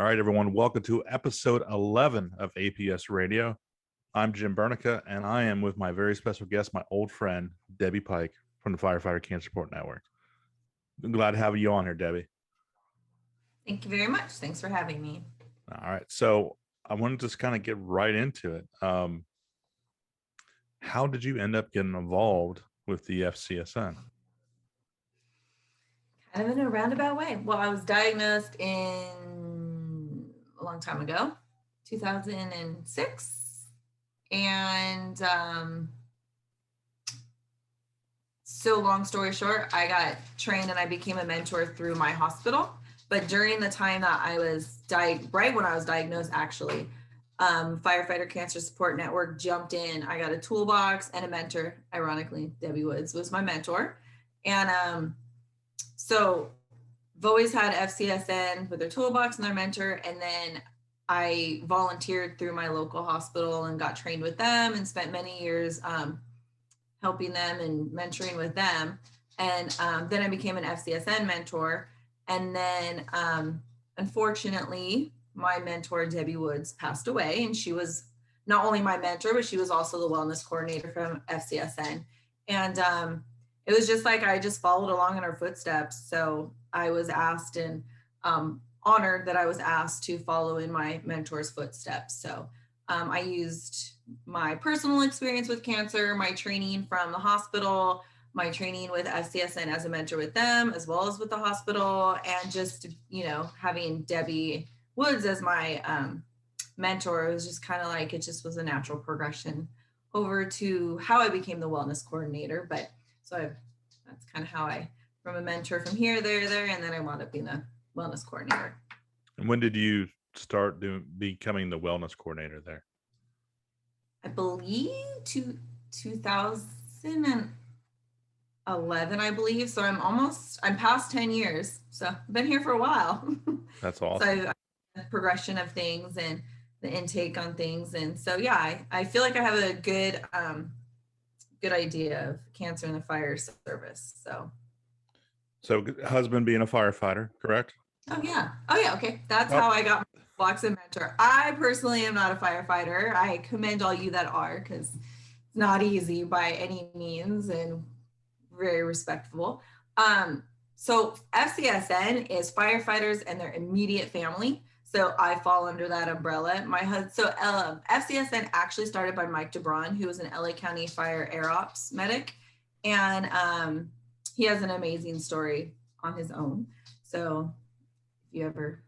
All right, everyone, welcome to episode 11 of APS Radio. I'm Jim Burneka, and I am with my very special guest, my old friend, Debbie Pike from the Firefighter Cancer Support Network. I'm glad to have you on here, Debbie. Thank you very much. Thanks for having me. All right, so I want to just kind of get right into it. How did you end up getting involved with the FCSN? Kind of in a roundabout way. Well, I was diagnosed a long time ago, 2006. And so long story short, I got trained and I became a mentor through my hospital. But during the time that I was right when I was diagnosed, actually, Firefighter Cancer Support Network jumped in. I got a toolbox and a mentor. Ironically, Debbie Woods was my mentor. And so I've always had FCSN with their toolbox and their mentor. And then I volunteered through my local hospital and got trained with them and spent many years helping them and mentoring with them. And then I became an FCSN mentor. And then unfortunately, my mentor, Debbie Woods, passed away. And she was not only my mentor, but she was also the wellness coordinator from FCSN. And it was just like I just followed along in her footsteps. So I was asked and honored that I was asked to follow in my mentor's footsteps. So I used my personal experience with cancer, my training from the hospital, my training with FCSN as a mentor with them, as well as with the hospital, and just, having Debbie Woods as my mentor, it was just kind of like, it just was a natural progression over to how I became the wellness coordinator. But that's kind of how from a mentor from here, there, and then I wound up being the wellness coordinator. And when did you start becoming the wellness coordinator there? I believe 2011, I believe. So I'm past 10 years. So I've been here for a while. That's awesome. So the progression of things and the intake on things. And so, yeah, I feel like I have a good idea of cancer in the fire service. So husband being a firefighter, correct? Oh yeah. Okay. That's how I got my box and mentor. I personally am not a firefighter. I commend all you that are, because it's not easy by any means and very respectable. So FCSN is firefighters and their immediate family. So I fall under that umbrella. FCSN actually started by Mike DeBron, who was an LA County Fire Air Ops medic. And he has an amazing story on his own. So if you ever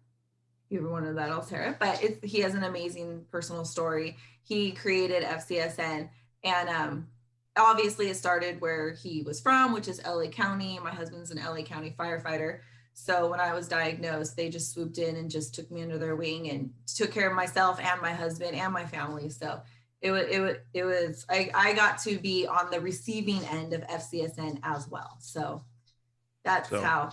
wanted that, I'll share it. But he has an amazing personal story. He created FCSN, and obviously it started where he was from, which is LA County. My husband's an LA County firefighter. So when I was diagnosed, they just swooped in and just took me under their wing and took care of myself and my husband and my family. So I got to be on the receiving end of FCSN as well. So that's how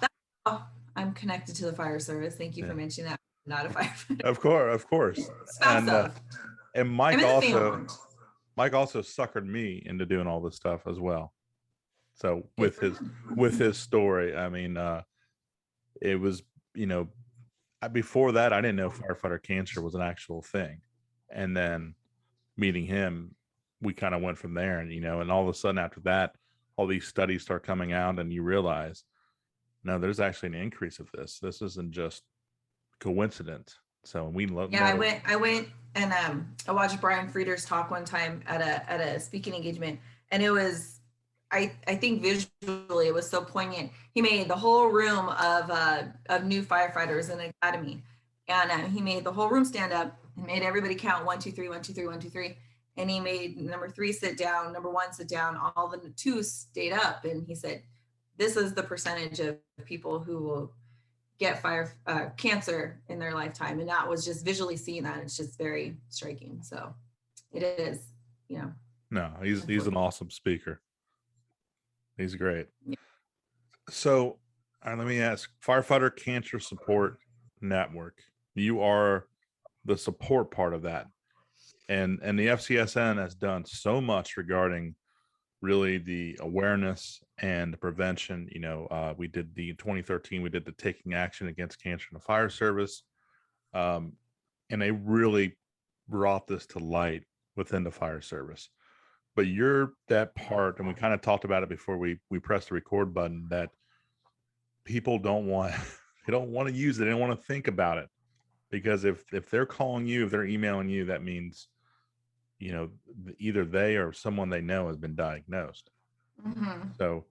I'm connected to the fire service. Thank you for mentioning that. I'm not a firefighter. Of course. And Mike also suckered me into doing all this stuff as well. So with his story, I mean, it was, before that, I didn't know firefighter cancer was an actual thing. And then meeting him, we kind of went from there, and all of a sudden after that, all these studies start coming out and you realize, no, there's actually an increase of this. This isn't just coincidence. So we love. Yeah, I went and I watched Brian Frieder's talk one time at a speaking engagement, and it was, I think visually it was so poignant. He made the whole room of new firefighters in the academy, and he made the whole room stand up and made everybody count 1, 2, 3, 1, 2, 3, 1, 2, 3. And he made number 3 sit down, number 1 sit down, all the 2 stayed up. And he said, this is the percentage of people who will get cancer in their lifetime. And that was just visually seeing that. It's just very striking. So it is, No, he's an awesome speaker. He's great. Yeah. So let me ask, Firefighter Cancer Support Network, you are the support part of that. And the FCSN has done so much regarding really the awareness and the prevention. We did in 2013, we did the Taking Action Against Cancer in the Fire Service. And they really brought this to light within the fire service. But you're that part, and we kind of talked about it before we pressed the record button, that people don't want they don't want to use it, they don't want to think about it, because if they're calling you, if they're emailing you, that means, you know, either they or someone they know has been diagnosed. So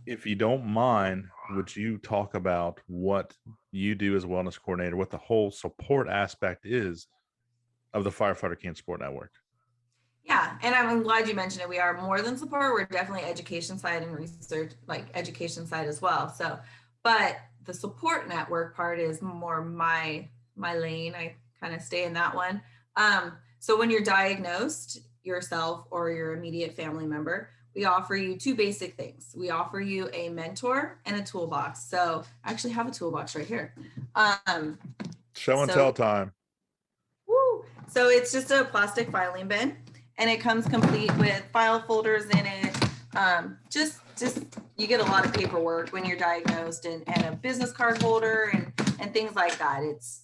if you don't mind, would you talk about what you do as a wellness coordinator, what the whole support aspect is of the Firefighter Cancer Support Network? Yeah, and I'm glad you mentioned it. We are more than support. We're definitely education side and research, like education side as well. So, but the support network part is more my lane. I kind of stay in that one. So when you're diagnosed yourself or your immediate family member, we offer you two basic things. We offer you a mentor and a toolbox. So I actually have a toolbox right here. Show and tell time. Woo! So it's just a plastic filing bin, and it comes complete with file folders in it. Just you get a lot of paperwork when you're diagnosed, and a business card holder and things like that. It's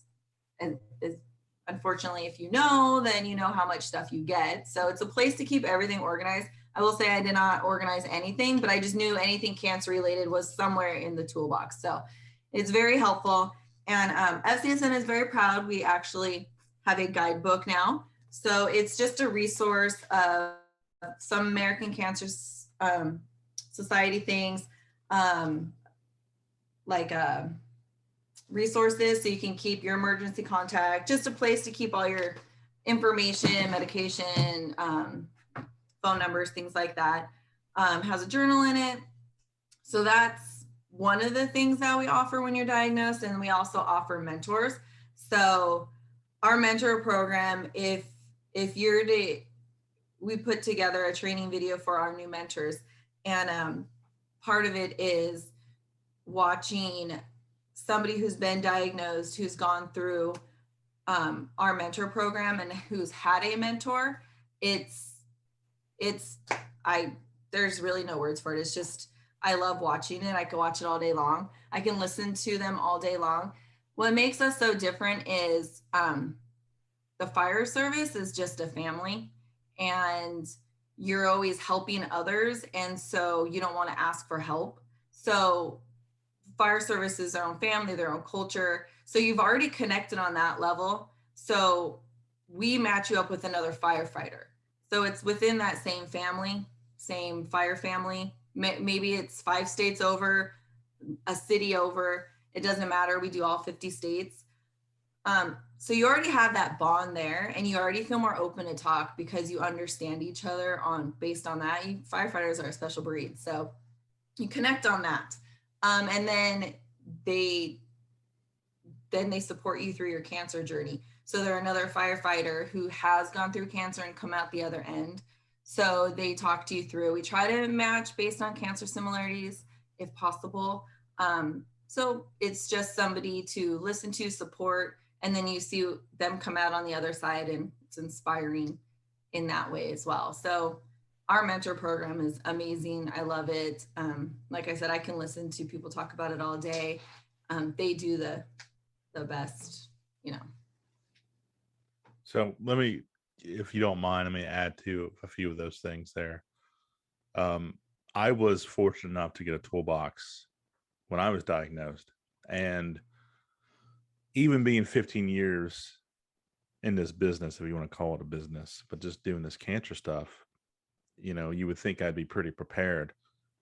unfortunately, if you know, then you know how much stuff you get. So it's a place to keep everything organized. I will say I did not organize anything, but I just knew anything cancer related was somewhere in the toolbox. So it's very helpful. And FCSN is very proud. We actually have a guidebook now. So it's just a resource of some American Cancer Society things, like resources so you can keep your emergency contact, just a place to keep all your information, medication, phone numbers, things like that. Has a journal in it. So that's one of the things that we offer when you're diagnosed. And we also offer mentors. So our mentor program, if you're we put together a training video for our new mentors, and part of it is watching somebody who's been diagnosed, who's gone through our mentor program and who's had a mentor. There's really no words for it. It's just, I love watching it. I can watch it all day long. I can listen to them all day long. What makes us so different is the fire service is just a family, and you're always helping others. And so you don't want to ask for help. So fire service is their own family, their own culture. So you've already connected on that level. So we match you up with another firefighter. So it's within that same family, same fire family. Maybe it's 5 states over, a city over. It doesn't matter. We do all 50 states. So you already have that bond there, and you already feel more open to talk because you understand each other based on that. Firefighters are a special breed. So you connect on that. And then they support you through your cancer journey. So they're another firefighter who has gone through cancer and come out the other end. So they talk to you through. We try to match based on cancer similarities if possible. So it's just somebody to listen to, support, and then you see them come out on the other side, and it's inspiring in that way as well. So our mentor program is amazing. I love it. Like I said, I can listen to people talk about it all day. They do the best, you know. So let me, if you don't mind, let me add to a few of those things there. I was fortunate enough to get a toolbox when I was diagnosed, and even being 15 years in this business, if you want to call it a business, but just doing this cancer stuff, you know, you would think I'd be pretty prepared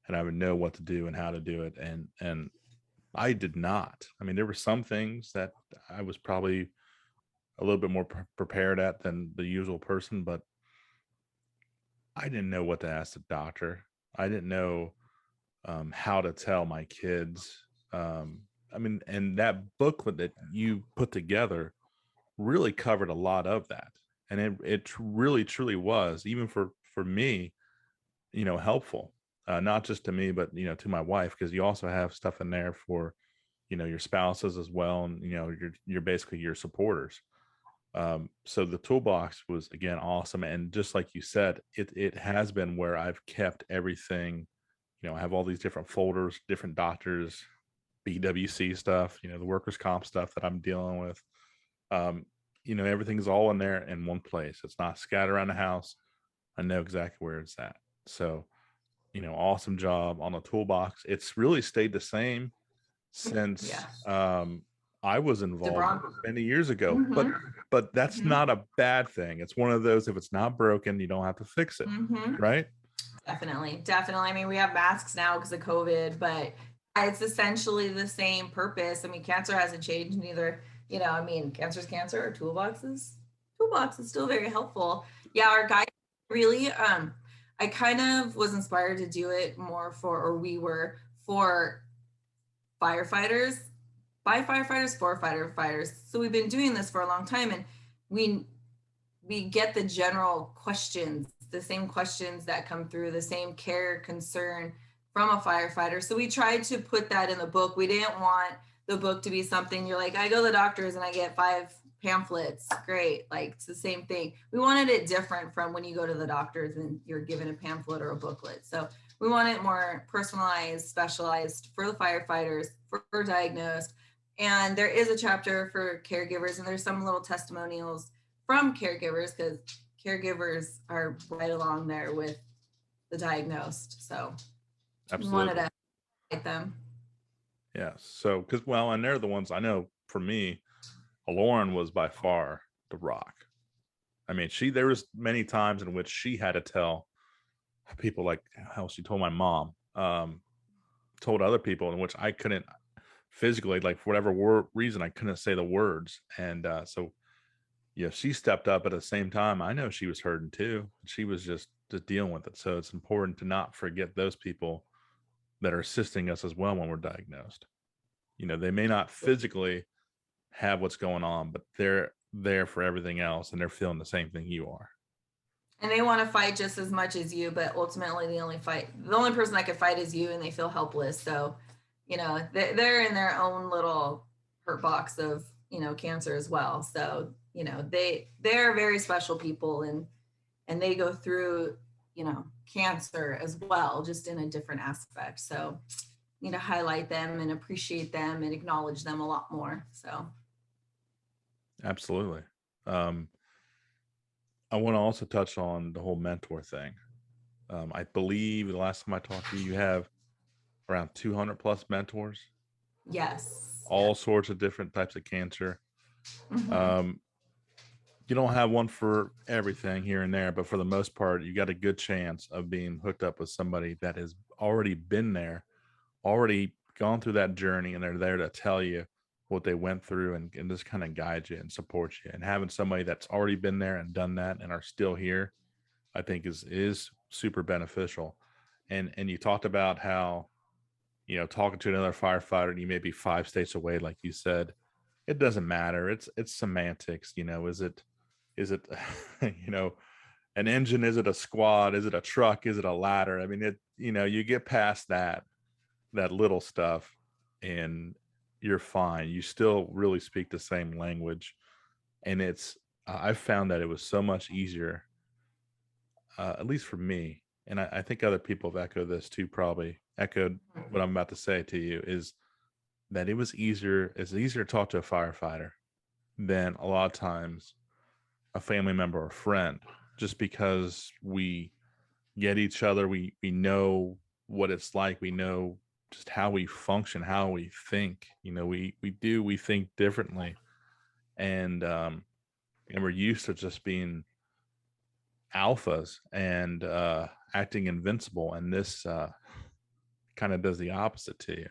and I would know what to do and how to do it. And I did not. I mean, there were some things that I was probably a little bit more prepared at than the usual person, but I didn't know what to ask the doctor. I didn't know how to tell my kids. I mean, and that booklet that you put together really covered a lot of that. And it really, truly was, even for me, you know, helpful, not just to me, but, you know, to my wife, because you also have stuff in there for, you know, your spouses as well. And, you know, you're basically your supporters. So the toolbox was, again, awesome. And just like you said, it has been where I've kept everything. You know, I have all these different folders, different doctors, BWC stuff, you know, the workers' comp stuff that I'm dealing with. Everything's all in there in one place. It's not scattered around the house. I know exactly where it's at. So, awesome job on the toolbox. It's really stayed the same since I was involved many years ago. But that's not a bad thing. It's one of those, if it's not broken, you don't have to fix it. Right? Definitely. I mean, we have masks now because of COVID, but it's essentially the same purpose. I mean, cancer hasn't changed neither. Cancer's cancer, or toolboxes is still very helpful. Yeah, our guide really, I kind of was inspired to do it more for firefighters, by firefighters, for firefighters. So we've been doing this for a long time, and we get the general questions, the same questions that come through, the same care, concern from a firefighter. So we tried to put that in the book. We didn't want the book to be something you're like, I go to the doctors and I get 5 pamphlets. Great. Like, it's the same thing. We wanted it different from when you go to the doctors and you're given a pamphlet or a booklet. So we want it more personalized, specialized for the firefighters, for diagnosed. And there is a chapter for caregivers, and there's some little testimonials from caregivers, because caregivers are right along there with the diagnosed. So absolutely, we wanted to highlight them. Yeah. So, and they're the ones I know. For me, Lauren was by far the rock. I mean, there was many times in which she had to tell people, like how she told my mom, told other people, in which I couldn't physically, like, for whatever reason, I couldn't say the words. And so she stepped up. At the same time, I know she was hurting too. She was just dealing with it. So it's important to not forget those people that are assisting us as well when we're diagnosed. They may not physically have what's going on, but they're there for everything else, and they're feeling the same thing you are. And they want to fight just as much as you, but ultimately the only person that can fight is you, and they feel helpless. So, they're in their own little hurt box of, cancer as well. So, they're very special people, and they go through, cancer as well, just in a different aspect. So need to highlight them and appreciate them and acknowledge them a lot more. So absolutely. I want to also touch on the whole mentor thing. I believe the last time I talked to you, you have around 200 plus mentors. Yes. All sorts of different types of cancer. You don't have one for everything here and there, but for the most part, you got a good chance of being hooked up with somebody that has already been there, already gone through that journey, and they're there to tell you what they went through and just kind of guide you and support you. And having somebody that's already been there and done that and are still here, I think is super beneficial. And you talked about how, talking to another firefighter, and you may be 5 states away, like you said. It doesn't matter. It's semantics. Is it an engine? Is it a squad? Is it a truck? Is it a ladder? I mean, you get past that little stuff and you're fine. You still really speak the same language. And I've found that it was so much easier, at least for me. And I think other people have echoed this too, probably echoed what I'm about to say to you, is that it's easier to talk to a firefighter than a lot of times a family member or friend, just because we get each other. We know what it's like. We know just how we function, how we think. We think differently, and we're used to just being alphas and acting invincible, and this kind of does the opposite to you.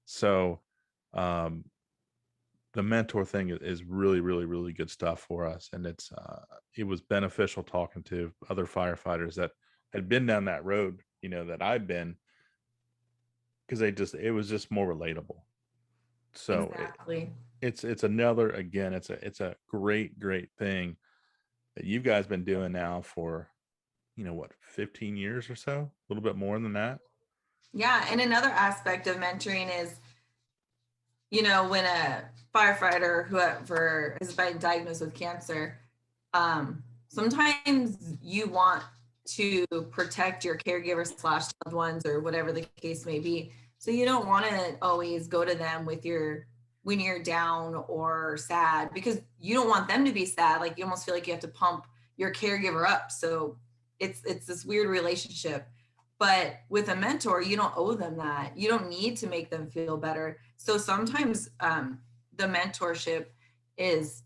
So the mentor thing is really, really, really good stuff for us. And it was beneficial talking to other firefighters that had been down that road, that I've been, because it was just more relatable. So exactly. It's another, again, it's a great thing that you guys been doing now for, 15 years or so, a little bit more than that. Yeah. And another aspect of mentoring is, when a firefighter, whoever has been diagnosed with cancer, sometimes you want to protect your caregivers / loved ones, or whatever the case may be. So you don't want to always go to them with your when you're down or sad, because you don't want them to be sad. Like you almost feel like you have to pump your caregiver up. So it's this weird relationship. But with a mentor, you don't owe them that. You don't need to make them feel better. So sometimes the mentorship is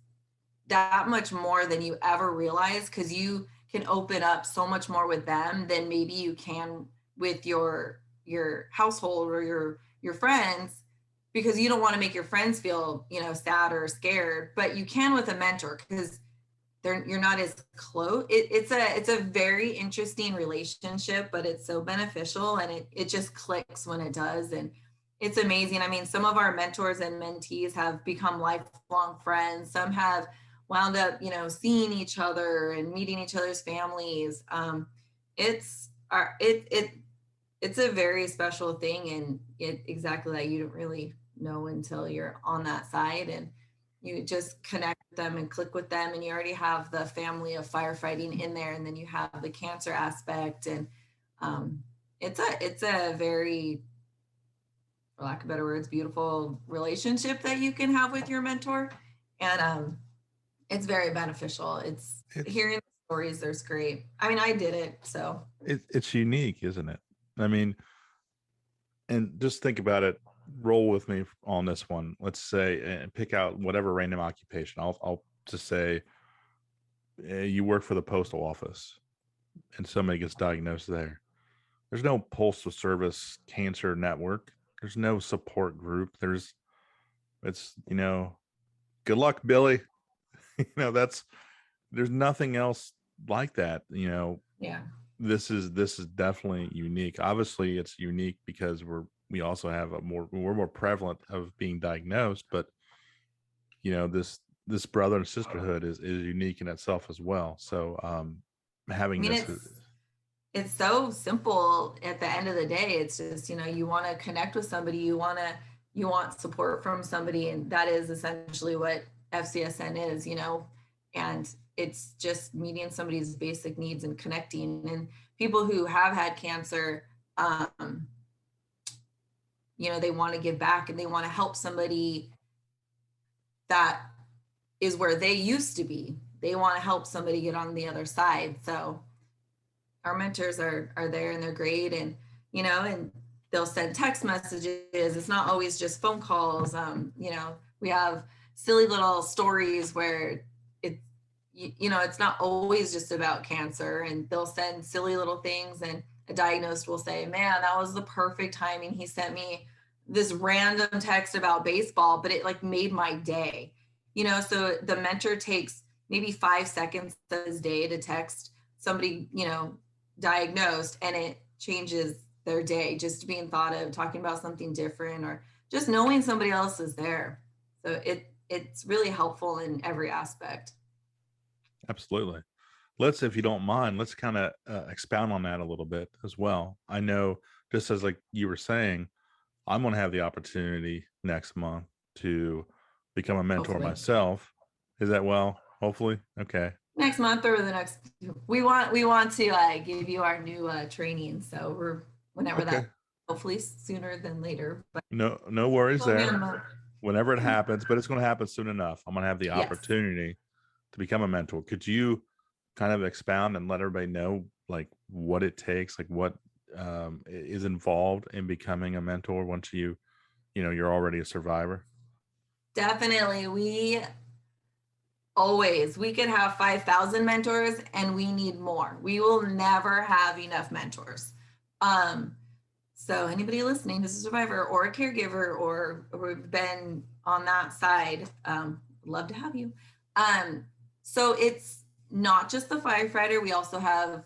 that much more than you ever realize, because you can open up so much more with them than maybe you can with your household or your friends, because you don't want to make your friends feel, you know, sad or scared, but you can with a mentor because you're not as close. It's a very interesting relationship, but it's so beneficial, and it just clicks when it does. And it's amazing. I mean, some of our mentors and mentees have become lifelong friends. Some have wound up, you know, seeing each other and meeting each other's families. It's a very special thing, and exactly that, you don't really know until you're on that side, and you just connect with them and click with them, and you already have the family of firefighting in there, and then you have the cancer aspect, and it's a very, for lack of better words, beautiful relationship that you can have with your mentor, and it's very beneficial. It's hearing the stories. There's great. I mean, I did it, so it's unique, isn't it? I mean, and just think about it. Roll with me on this one. Let's say, and pick out whatever random occupation. I'll just say you work for the postal office, and somebody gets diagnosed there. There's no postal service cancer network. There's no support group. It's, you know, good luck, Billy. You know, there's nothing else like that. You know, yeah. This is definitely unique. Obviously, it's unique because we also have we're more prevalent of being diagnosed, but you know, this brother and sisterhood is unique in itself as well. So having it's so simple at the end of the day. It's just, you know, you want to connect with somebody, you want support from somebody, and that is essentially what FCSN is, you know, and it's just meeting somebody's basic needs and connecting. And people who have had cancer, you know, they want to give back and they want to help somebody that is where they used to be. They want to help somebody get on the other side. So our mentors are there, and they're great. And, you know, and they'll send text messages. It's not always just phone calls. You know, we have silly little stories where you know, it's not always just about cancer, and they'll send silly little things, and a diagnosed will say, man, that was the perfect timing. He sent me this random text about baseball, but it like made my day, you know. So the mentor takes maybe 5 seconds of his day to text somebody, you know, diagnosed, and it changes their day, just being thought of, talking about something different, or just knowing somebody else is there. So it's really helpful in every aspect. Absolutely. Let's, if you don't mind, let's kind of expound on that a little bit as well. I know, just as like you were saying, I'm going to have the opportunity next month to become a mentor myself. Is that hopefully? Okay. Next month or the next, we want to give you our new training. So we're whenever that, hopefully sooner than later. But no worries there. Whenever it happens, but it's going to happen soon enough. I'm going to have the opportunity to become a mentor. Could you kind of expound and let everybody know like what it takes, like what is involved in becoming a mentor once you're already a survivor? Definitely. We could have 5,000 mentors, and we need more. We will never have enough mentors. So anybody listening who's a survivor or a caregiver or we've been on that side, love to have you. So it's not just the firefighter. We also have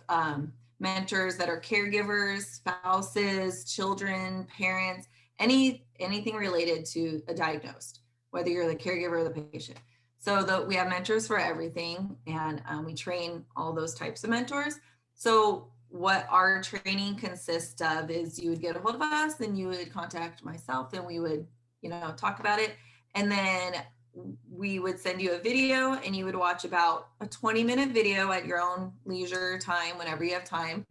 mentors that are caregivers, spouses, children, parents, anything related to a diagnosed, whether you're the caregiver or the patient. So we have mentors for everything, and we train all those types of mentors. So what our training consists of is you would get a hold of us, and you would contact myself, and we would, you know, talk about it. And then we would send you a video, and you would watch about a 20-minute video at your own leisure time, whenever you have time,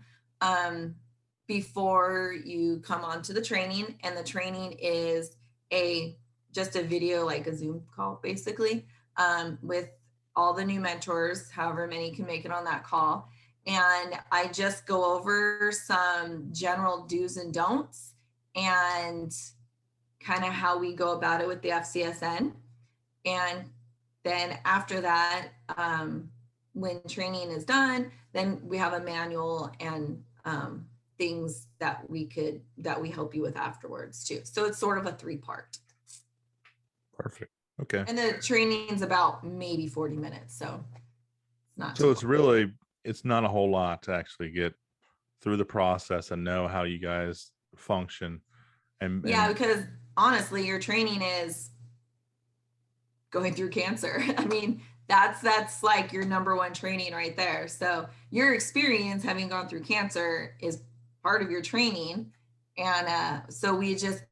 before you come on to the training. And the training is a just a video, like a Zoom call, basically, with all the new mentors, however many can make it on that call. And I just go over some general do's and don'ts and kind of how we go about it with the FCSN. And then after that, when training is done, then we have a manual and things that we help you with afterwards too. So it's sort of a 3-part. Perfect. Okay. And the training's about maybe 40 minutes. So it's not. So it's not a whole lot to actually get through the process and know how you guys function. And because honestly, your training is going through cancer. I mean, that's like your number one training right there. So your experience having gone through cancer is part of your training. And so we just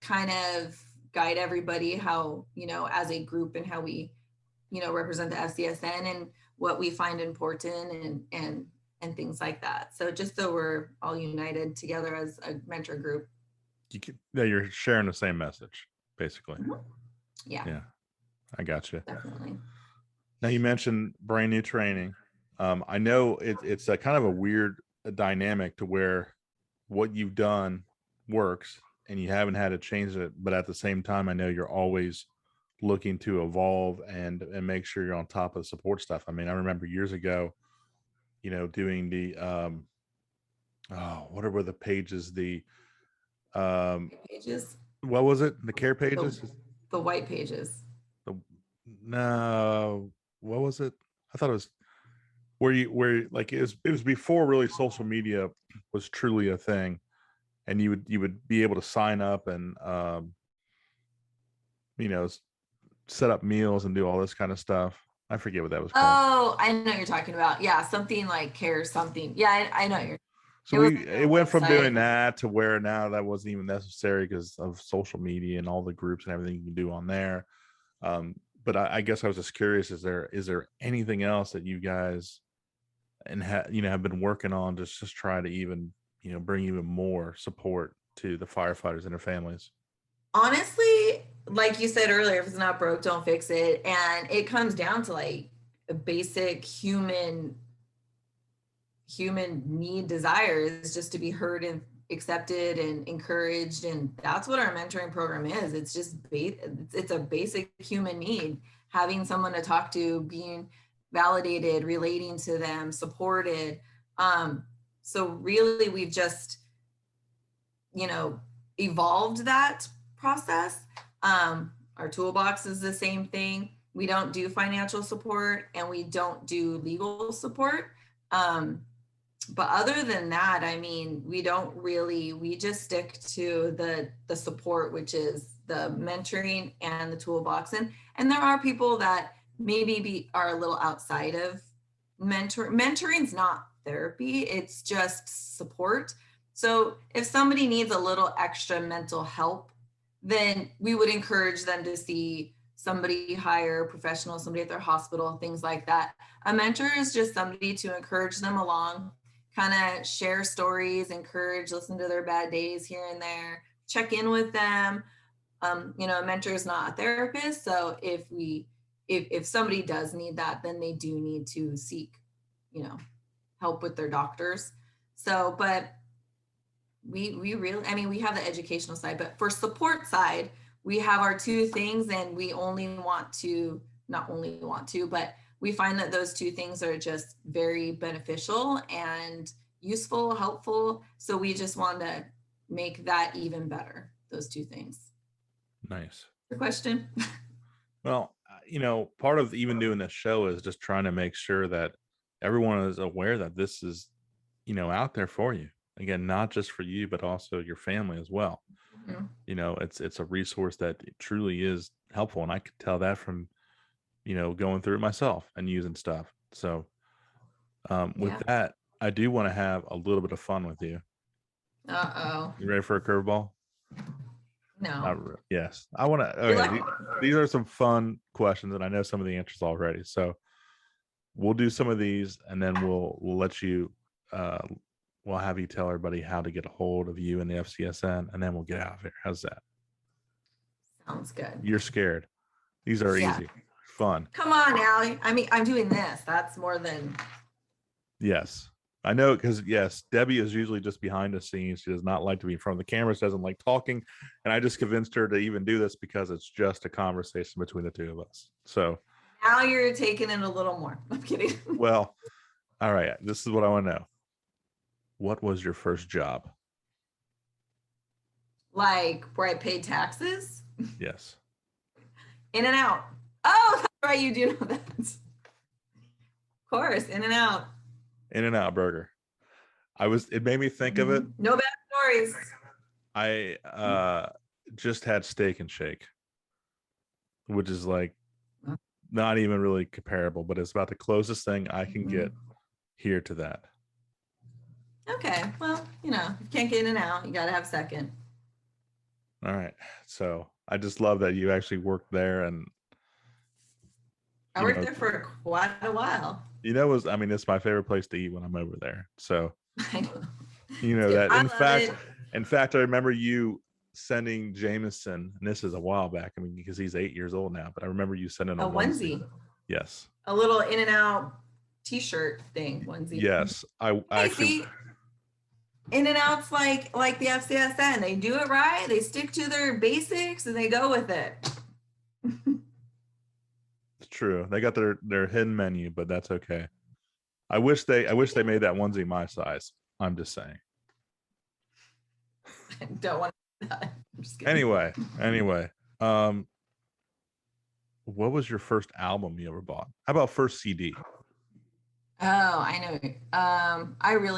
kind of guide everybody how, as a group, and how we, represent the FCSN and what we find important and things like that. So just so we're all united together as a mentor group. You're sharing the same message, basically. Mm-hmm. Yeah. I got you. Definitely. Now you mentioned brand new training. I know it's a kind of a weird dynamic to where what you've done works and you haven't had to change it, but at the same time, I know you're always looking to evolve and make sure you're on top of the support stuff. I mean, I remember years ago, doing the what were the pages? The pages. What was it? The care pages? The white pages. No, what was it? I thought it was where like it was before really social media was truly a thing, and you would be able to sign up and set up meals and do all this kind of stuff. I forget what that was called. Oh, I know what you're talking about. Yeah, something like care something. Yeah, I know you're. So it went from doing that to where now that wasn't even necessary because of social media and all the groups and everything you can do on there. But I guess I was just curious: is there anything else that you guys have been working on just try to even bring even more support to the firefighters and their families? Honestly, like you said earlier, if it's not broke, don't fix it, and it comes down to like a basic human need, desire is just to be heard and accepted and encouraged, and that's what our mentoring program is. It's just it's a basic human need, having someone to talk to, being validated, relating to them, supported. So really we've just evolved that process. Our toolbox is the same thing. We don't do financial support and we don't do legal support. But other than that, I mean, we just stick to the support, which is the mentoring and the toolbox. And there are people that maybe are a little outside of mentoring's not therapy, it's just support. So if somebody needs a little extra mental help, then we would encourage them to see somebody, hire a professional, somebody at their hospital, things like that. A mentor is just somebody to encourage them along, kind of share stories, encourage, listen to their bad days here and there, check in with them. A mentor is not a therapist. So if somebody does need that, then they do need to seek, help with their doctors. So, but we really, I mean, we have the educational side, but for support side, we have our two things, and we not only want to, but we find that those two things are just very beneficial and useful, helpful. So we just want to make that even better, those two things. Nice. Your question? Well, part of even doing this show is just trying to make sure that everyone is aware that this is, out there for you. Again, not just for you, but also your family as well. Mm-hmm. It's a resource that truly is helpful. And I could tell that from, going through it myself and using stuff. So with that, I do want to have a little bit of fun with you. Uh-oh. You ready for a curveball? No. Yes. I want to. Okay, these are some fun questions, and I know some of the answers already. So we'll do some of these, and then we'll let you. We'll have you tell everybody how to get a hold of you and the FCSN, and then we'll get out of here. How's that? Sounds good. You're scared. These are easy, fun. Come on now. I mean, I'm doing this. That's more than. Yes. I know, because yes, Debbie is usually just behind the scenes. She does not like to be in front of the cameras, doesn't like talking. And I just convinced her to even do this because it's just a conversation between the two of us. So Now you're taking it a little more. I'm kidding. well, all right. This is what I want to know. What was your first job? Like where I paid taxes? Yes. In and Out. Oh, that's right. You do know that. Of course, In and Out. In-N-Out Burger. It made me think of it. No bad stories. I just had Steak and Shake, which is like not even really comparable, but it's about the closest thing I can get here to that. Okay. Well, if you can't get In and Out, you got to have second. All right. So I just love that you actually worked there. And I worked there for quite a while. It's my favorite place to eat when I'm over there. So, I know. That. In fact, I remember you sending Jameson, and this is a while back. Because he's 8 years old now, but I remember you sending a onesie. Yes. A little In and Out t-shirt thing, onesie. Yes. I actually. See, In and Out's like the FCSN. They do it right. They stick to their basics and they go with it. It's true. They got their hidden menu, but that's okay. I wish they made that onesie my size. I'm just saying. I don't want that. I'm just kidding. Anyway, what was your first album you ever bought? How about first CD? Oh, I know. I don't know.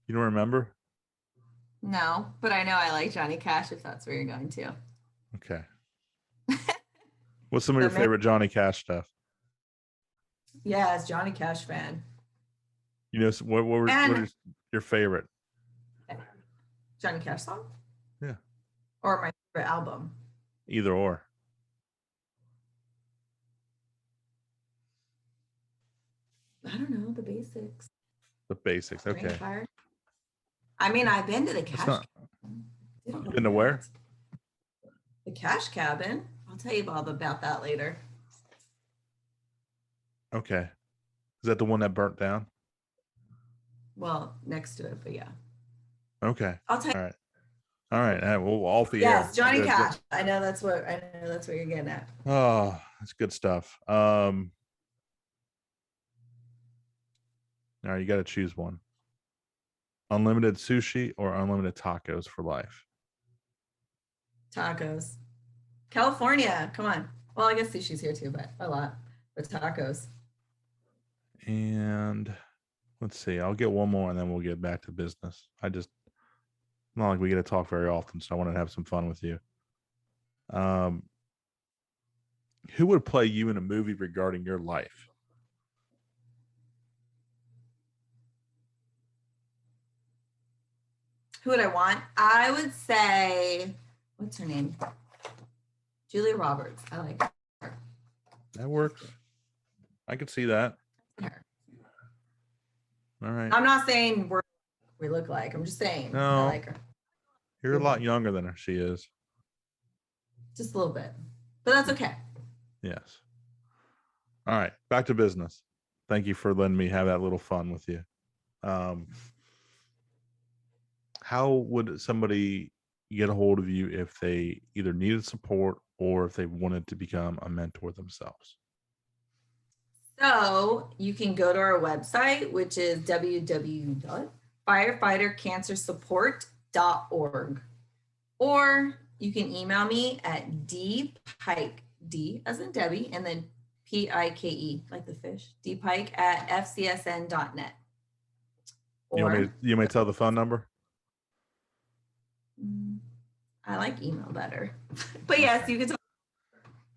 You don't remember? No, but I know I like Johnny Cash, if that's where you're going to. Okay. What's some of your favorite Johnny Cash stuff? Yes, Johnny Cash fan. What were your favorite Johnny Cash song? Yeah. Or my favorite album? Either or. I don't know, the basics. The basics, okay. Fire. I mean, I've been to the Cash Cabin. Been to where? The Cash Cabin. I'll tell you about that later. Okay. Is that the one that burnt down? Well, next to it, but yeah. Okay. I'll tell you. All right. Well, off the air. Yes, Johnny Cash. I know that's what you're getting at. Oh, that's good stuff. All right, you got to choose one. Unlimited sushi or unlimited tacos for life? Tacos. California. Come on. Well, I guess sushi's here too, but a lot. But tacos. And let's see. I'll get one more and then we'll get back to business. Not like we get to talk very often, so I want to have some fun with you. Who would play you in a movie regarding your life? Who would I want? I would say, what's her name? Julia Roberts. I like her. That works. I could see that. Her. All right. I'm not saying we look like. I'm just saying no, I like her. You're a lot younger than she is. Just a little bit. But that's okay. Yes. All right. Back to business. Thank you for letting me have that little fun with you. How would somebody get a hold of you if they either needed support or if they wanted to become a mentor themselves? So you can go to our website, which is www.firefighttercancersupport.org, or you can email me at dpike, D as in Debbie, and then Pike, like the fish, dpike at fcsn.net. You may tell the phone number? I like email better. But yes, you can tell.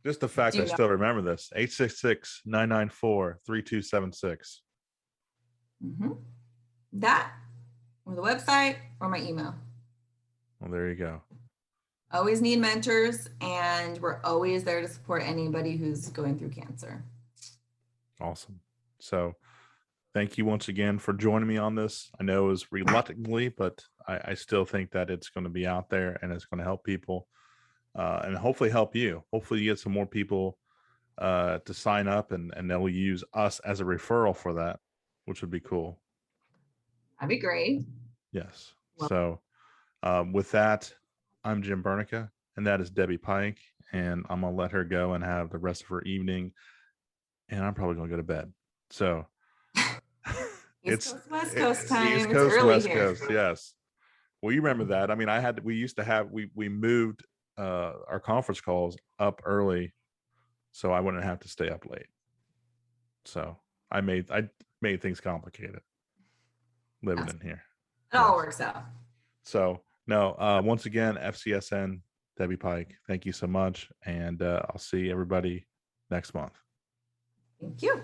Just the fact I still remember this. 866-994-3276. That, or the website, or my email. Well, there you go. Always need mentors, and we're always there to support anybody who's going through cancer. Awesome. So thank you once again for joining me on this. I know it was reluctantly, but I still think that it's going to be out there and it's going to help people, and hopefully help you. Hopefully you get some more people to sign up, and they'll use us as a referral for that, which would be cool. That'd be great. Yes. Well, So with that, I'm Jim Burneka, and that is Debbie Pike, and I'm gonna let her go and have the rest of her evening, and I'm probably gonna go to bed. So East Coast, West Coast time. East It's Coast, early West here. Coast. Yes. Well, you remember that. I mean, we used to have, we moved our conference calls up early so I wouldn't have to stay up late. So I made things complicated living in here. It all works out. So no, once again, FCSN Debbie Pike, thank you so much. And I'll see everybody next month. Thank you.